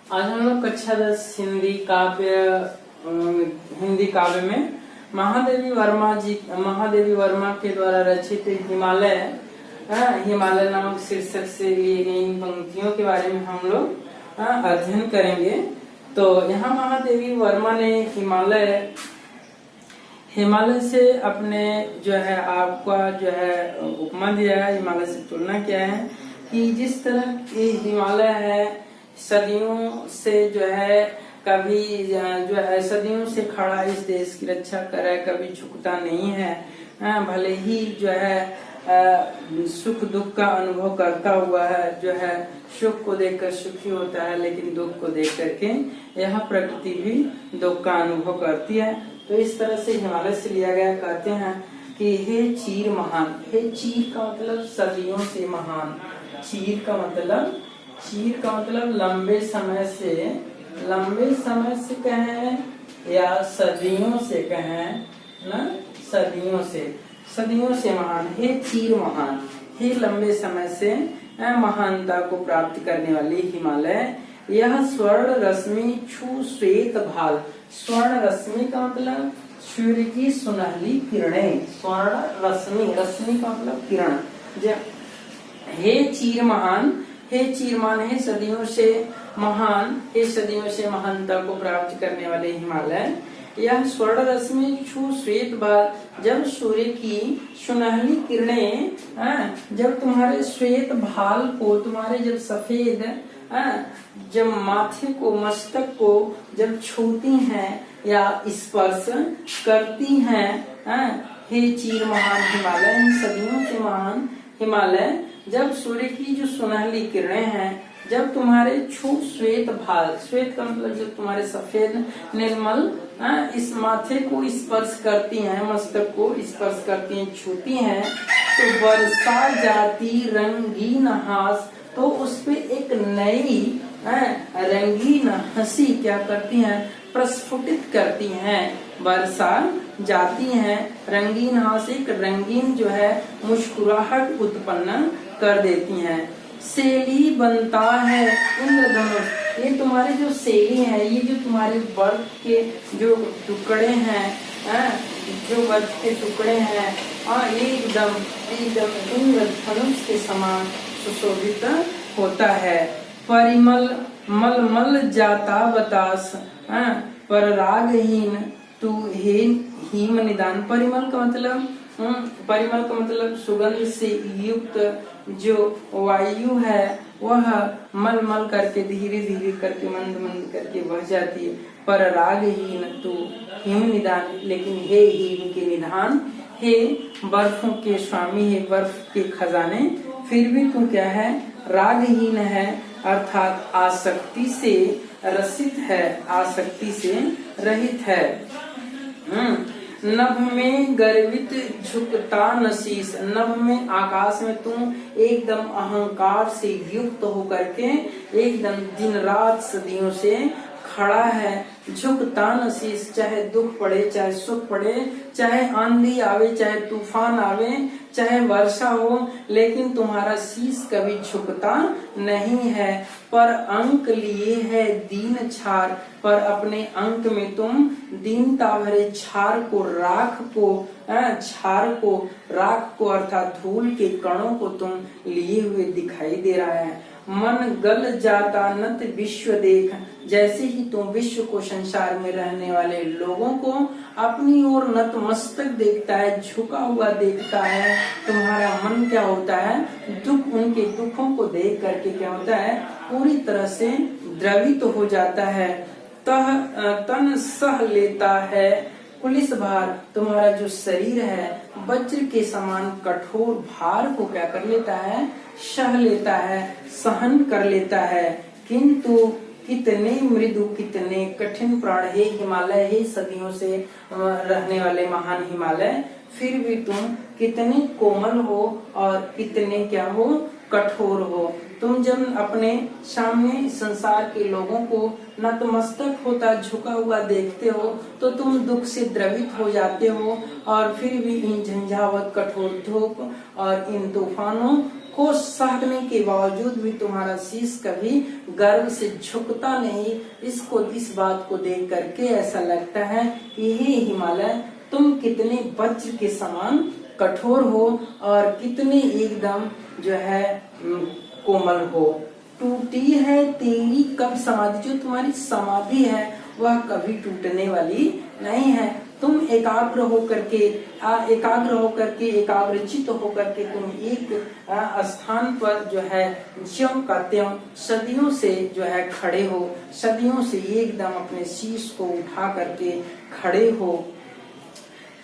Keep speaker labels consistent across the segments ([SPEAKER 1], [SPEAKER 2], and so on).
[SPEAKER 1] आज हम लोग कक्षा 10 हिंदी काव्य में महादेवी वर्मा के द्वारा रचित हिमालय नामक शीर्षक से लिए गई पंक्तियों के बारे में हम लोग अध्ययन करेंगे। तो यहाँ महादेवी वर्मा ने हिमालय से अपने उपमा दिया है, हिमालय से तुलना किया है कि जिस तरह की हिमालय है सदियों से सदियों से खड़ा इस देश की रक्षा कर है, कभी झुकता नहीं है। भले ही सुख दुख का अनुभव करता हुआ है, सुख को देखकर सुखी होता है, लेकिन दुख को देख करके यह प्रकृति भी दुख का अनुभव करती है। तो इस तरह से हिमालय से लिया गया। कहते हैं कि हे चीर महान। हे चीर का मतलब सदियों से महान। चीर का मतलब लंबे समय से कहें या सदियों से कहें ना, सदियों से महान। हे चीर महान, हे लंबे समय से महानता को प्राप्त करने वाली हिमालय, यह स्वर्ण रश्मि छू श्वेत भाल। स्वर्ण रश्मि का मतलब सूर्य की सुनहली किरणें। स्वर्ण रश्मि का मतलब किरण। हे चीर महान, हे सदियों से महान, हे सदियों से महानता को प्राप्त करने वाले हिमालय, यह स्वर्ण रश्मि छू श्वेत भाल। जब सूर्य की सुनहली किरणें जब तुम्हारे श्वेत भाल को, तुम्हारे जब सफेद जब माथे को, मस्तक को जब छूती हैं या स्पर्श करती हैं, हे चीर महान हिमालय, सदियों से महान हिमालय, जब सूर्य की जो सुनहली किरणें हैं जब तुम्हारे छू श्वेत भाल, श्वेत का मतलब जब तुम्हारे सफेद निर्मल इस माथे को स्पर्श करती हैं, मस्तक को स्पर्श करती हैं, छूती हैं, तो वर्षा जाती रंगीन हास, तो उस पे एक नई रंगीन हंसी क्या करती हैं, प्रस्फुटित करती हैं। वर्षा जाती हैं रंगीन हास, एक रंगीन मुस्कुराहट उत्पन्न कर देती हैं। सेली बनता है इंद्रधनुष। ये तुम्हारे जो सेली है, ये जो तुम्हारे बर्फ के जो टुकड़े हैं, जो बर्फ के टुकड़े हैं, एकदम इंद्रधनुष के समान सुशोभित होता है। परिमल मल जाता बतास, पर रागहीन तू हिम निदान। परिमल का मतलब सुगंध से युक्त जो वायु है वह मल करके धीरे धीरे करके मंद करके बह जाती है। पर रागहीन तू हिम निदान, लेकिन हे हिम के निधान, हे बर्फों के स्वामी, हे बर्फ के खजाने, फिर भी तू क्या है, रागहीन है, अर्थात आसक्ति से रसित है, आसक्ति से रहित है। नभ में गर्वित झुकता नशीस। नभ में आकाश में तुम एकदम अहंकार से युक्त होकर के एकदम दिन रात सदियों से खड़ा है। झुकता नशीस, चाहे दुख पड़े, चाहे सुख पड़े, चाहे आंधी आवे, चाहे तूफान आवे, चाहे वर्षा हो, लेकिन तुम्हारा शीश कभी झुकता नहीं है। पर अंक लिए है दीन छार, पर अपने अंक में तुम दीनता भरे छार को अर्थात धूल के कणों को तुम लिए हुए दिखाई दे रहा है। मन गल जाता नत विश्व देख, जैसे ही तुम विश्व को, संसार में रहने वाले लोगों को अपनी ओर नतमस्तक देखता है, झुका हुआ देखता है, तुम्हारा मन क्या होता है, उनके दुखों को देख करके क्या होता है, पूरी तरह से द्रवित हो जाता है। तन सह लेता है पुलिस भार, तुम्हारा जो शरीर है वज्र के समान कठोर भार को क्या कर लेता है, सह लेता है, सहन कर लेता है। किंतु कितने मृदु, कितने कठिन प्राण, हे हिमालय, हे सदियों से रहने वाले महान हिमालय, फिर भी तुम कितने कोमल हो और कितने क्या हो, कठोर हो। तुम जब अपने सामने संसार के लोगों को नतमस्तक होता झुका हुआ देखते हो तो तुम दुख से द्रवित हो जाते हो, और फिर भी इन झंझावत कठोर धूप और इन तूफानों को सहने के बावजूद भी तुम्हारा शीश कभी गर्व से झुकता नहीं। इस बात को देख करके ऐसा लगता है कि हे हिमालय, तुम कितने वज्र के समान कठोर हो और कितने एकदम जो है कोमल हो। टूटी है तेरी कब समाधि, जो तुम्हारी समाधि है वह कभी टूटने वाली नहीं है। तुम एकाग्र होकर के एकाग्रचित होकर के तुम एक स्थान पर जो है ज्यों का त्यों सदियों से जो है खड़े हो, सदियों से एकदम अपने शीश को उठा करके खड़े हो।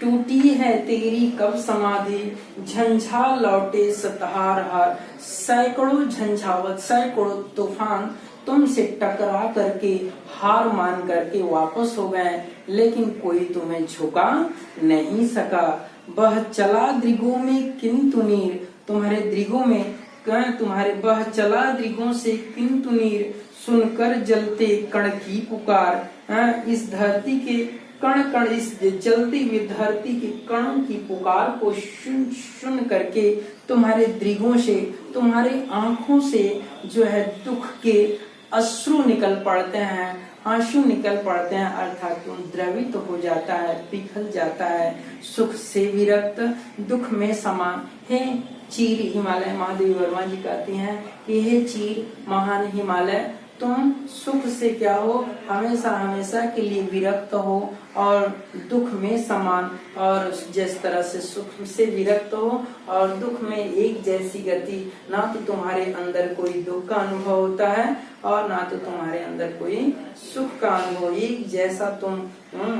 [SPEAKER 1] टूटी है तेरी कब समाधि, झंझा लौटे सतहार हार। सैकड़ों झंझावत, सैकड़ों तूफान तुमसे टकरा करके हार मान करके वापस हो गए, लेकिन कोई तुम्हें झुका नहीं सका। बह चला दृगों में किंतु नीर, तुम्हारे दृगों में तुम्हारे बह चला दृगों से किंतु नीर। सुनकर जलते कण की पुकार, इस धरती के कण कण, इस जलती हुई धरती के कणों की पुकार को सुन करके तुम्हारे दृगों से, तुम्हारी आंखों से जो है दुख के अश्रु निकल पड़ते हैं, आंसू निकल पड़ते हैं, अर्थात तुम द्रवित हो जाता है, पिघल जाता है। सुख से विरक्त दुख में समान है चीर हिमालय। महादेवी वर्मा जी कहती हैं कि हे चीर महान हिमालय, तुम सुख से क्या हो, हमेशा हमेशा के लिए विरक्त हो और दुख में समान, और जिस तरह से सुख से विरक्त हो और दुख में एक जैसी गति, ना तो तुम्हारे अंदर कोई दुख का अनुभव होता है और ना तो तुम्हारे अंदर कोई सुख का अनुभव, एक जैसा तुम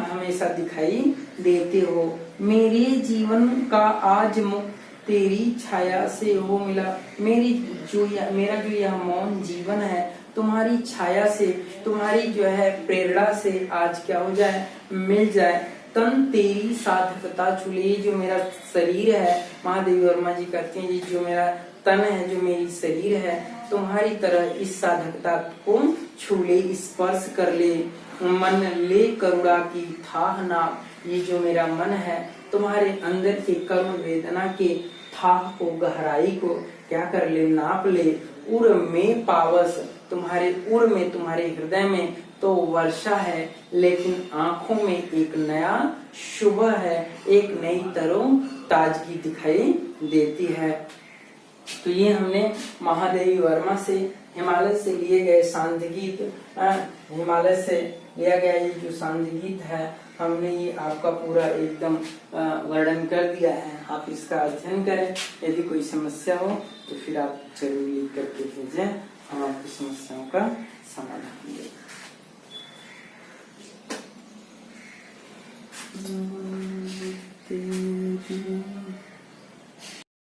[SPEAKER 1] हमेशा दिखाई देते हो। मेरे जीवन का आज मुख तेरी छाया से हो मिला। मेरा जो यह मौन जीवन है तुम्हारी छाया से, तुम्हारी जो है प्रेरणा से आज क्या हो जाए, मिल जाए। तन तेरी साधकता छूले, जो मेरा शरीर है, महादेवी वर्मा जी कहते हैं, जो मेरा तन है, जो मेरी शरीर है, तुम्हारी तरह इस साधकता को छूले, स्पर्श कर ले। मन ले करुणा की थाह नाप, ये जो मेरा मन है तुम्हारे अंदर के करुण वेदना के थाह को, गहराई को क्या कर ले, नाप ले। उर में पावस, तुम्हारे उर में, तुम्हारे हृदय में तो वर्षा है, लेकिन आंखों में एक नया शुभ है, एक नई तरो ताजगी दिखाई देती है। तो ये हमने महादेवी वर्मा से, हिमालय से लिए गए सांध्य गीत, हिमालय से लिया गया ये जो सांध्य गीत है, हमने ये आपका पूरा एकदम वर्णन कर दिया है। आप इसका अध्ययन करें, यदि कोई समस्या हो तो फिर आप जरूर लिख करके भेजें, हम आपकी समस्याओं का समाधान देंगे।